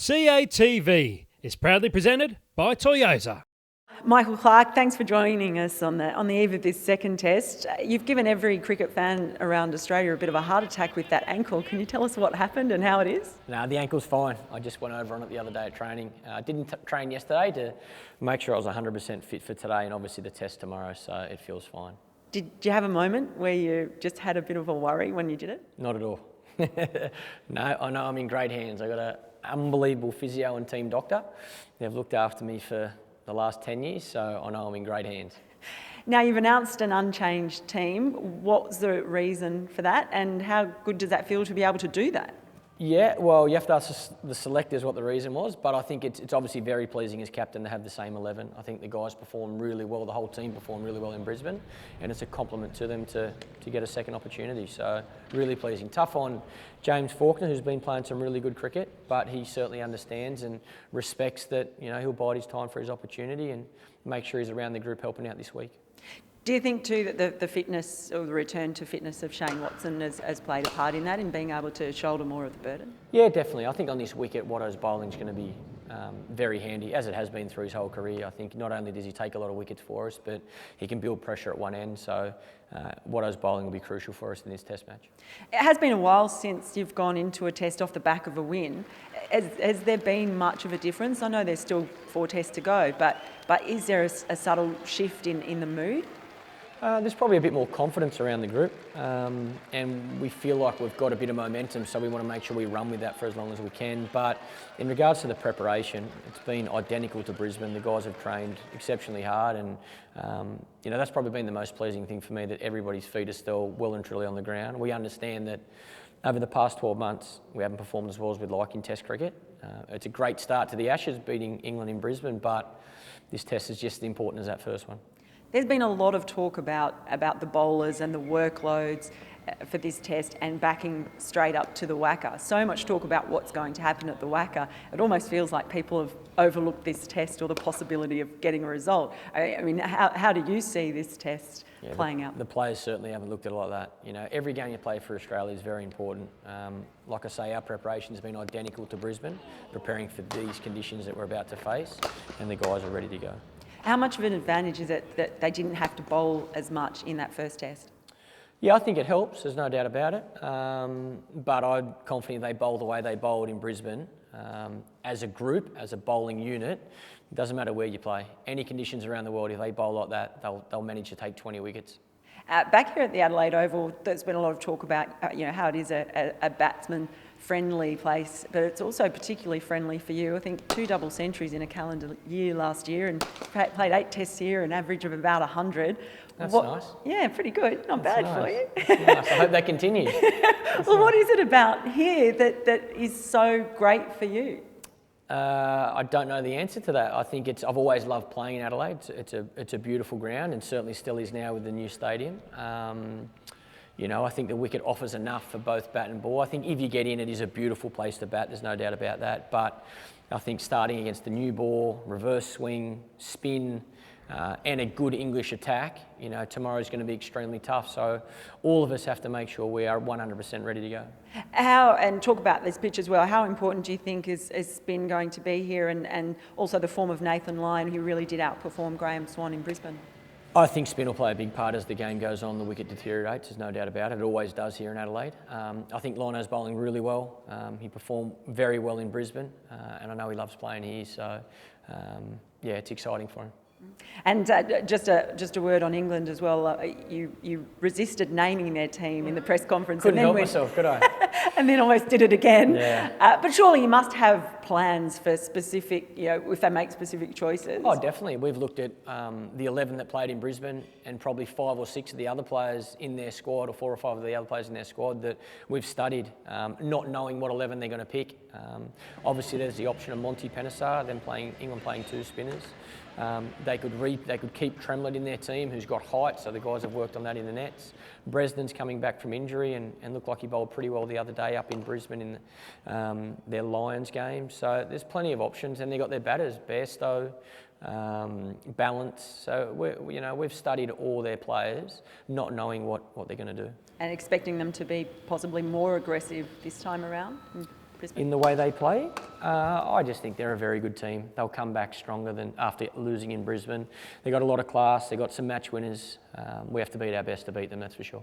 CATV is proudly presented by Toyota. Michael Clarke, thanks for joining us on the eve of this second test. You've given every cricket fan around Australia a bit of a heart attack with that ankle. Can you tell us what happened and how it is? No, the ankle's fine. I just went over on it the other day at training. I didn't train yesterday to make sure I was 100% fit for today and obviously the test tomorrow, so it feels fine. Did you have a moment where you just had a bit of a worry when you did it? Not at all. No, I know I'm in great hands. I've got an unbelievable physio and team doctor. They've looked after me for the last 10 years, so I know I'm in great hands. Now, you've announced an unchanged team. What's the reason for that, and how good does that feel to be able to do that? Yeah, well, you have to ask the selectors what the reason was, but I think it's obviously very pleasing as captain to have the same 11. I think the guys performed really well, the whole team performed really well in Brisbane, and it's a compliment to them to get a second opportunity. So really pleasing. Tough on James Faulkner, who's been playing some really good cricket, but he certainly understands and respects that, you know, he'll bide his time for his opportunity and make sure he's around the group helping out this week. Do you think too that the fitness or the return to fitness of Shane Watson has played a part in that, in being able to shoulder more of the burden? Yeah, definitely. I think on this wicket, Watto's bowling is going to be very handy, as it has been through his whole career. I think not only does he take a lot of wickets for us, but he can build pressure at one end. So Watto's bowling will be crucial for us in this test match. It has been a while since you've gone into a test off the back of a win. Has there been much of a difference? I know there's still 4 tests to go, but is there a subtle shift in the mood? There's probably a bit more confidence around the group, and we feel like we've got a bit of momentum, so we want to make sure we run with that for as long as we can. But in regards to the preparation, it's been identical to Brisbane. The guys have trained exceptionally hard, and you know, that's probably been the most pleasing thing for me, that everybody's feet are still well and truly on the ground. We understand that over the past 12 months, we haven't performed as well as we'd like in Test cricket. It's a great start to the Ashes, beating England in Brisbane, but this test is just as important as that first one. There's been a lot of talk about the bowlers and the workloads for this test and backing straight up to the whacker. So much talk about what's going to happen at the whacker. It almost feels like people have overlooked this test or the possibility of getting a result. I mean, how do you see this test playing out? The players certainly haven't looked at it like that. You know, every game you play for Australia is very important. Like I say, our preparation has been identical to Brisbane, preparing for these conditions that we're about to face, and the guys are ready to go. How much of an advantage is it that they didn't have to bowl as much in that first test? Yeah, I think it helps, there's no doubt about it. But I'm confident they bowl the way they bowled in Brisbane. As a group, as a bowling unit, it doesn't matter where you play. Any conditions around the world, if they bowl like that, they'll manage to take 20 wickets. Back here at the Adelaide Oval, there's been a lot of talk about how it is a batsman-friendly place, but it's also particularly friendly for you. I think 2 double centuries in a calendar year last year, and played 8 tests here, an average of about 100. That's nice. Yeah, pretty good. Not bad for you. Nice. I hope that continues. Well, what is it about here that is so great for you? I don't know the answer to that. I think I've always loved playing in Adelaide. It's a beautiful ground, and certainly still is now with the new stadium. You know, I think the wicket offers enough for both bat and ball. I think if you get in, it is a beautiful place to bat. There's no doubt about that. But I think starting against the new ball, reverse swing, spin, and a good English attack, you know, tomorrow's going to be extremely tough. So all of us have to make sure we are 100% ready to go. And talk about this pitch as well, how important do you think is spin going to be here, and also the form of Nathan Lyon, who really did outperform Graham Swan in Brisbane? I think spin will play a big part as the game goes on. The wicket deteriorates, there's no doubt about it. It always does here in Adelaide. I think Lino's bowling really well. He performed very well in Brisbane, and I know he loves playing here, so yeah, it's exciting for him. And just a word on England as well. You resisted naming their team in the press conference. Couldn't help myself, could I? And then almost did it again. Yeah. But surely you must have plans for specific, if they make specific choices. Oh, definitely. We've looked at the 11 that played in Brisbane, and probably 5 or 6 of the other players in their squad, or 4 or 5 of the other players in their squad that we've studied, not knowing what 11 they're going to pick. Obviously, there's the option of Monty Panesar, England playing 2 spinners. They could keep Tremlett in their team, who's got height, so the guys have worked on that in the nets. Bresden's coming back from injury and looked like he bowled pretty well the other day up in Brisbane in their Lions game. So there's plenty of options, and they've got their batters, Bairstow, Balance. So we've studied all their players, not knowing what they're going to do. And expecting them to be possibly more aggressive this time around? Brisbane? In the way they play, I just think they're a very good team. They'll come back stronger than after losing in Brisbane. They've got a lot of class, they've got some match winners. We have to beat our best to beat them, that's for sure.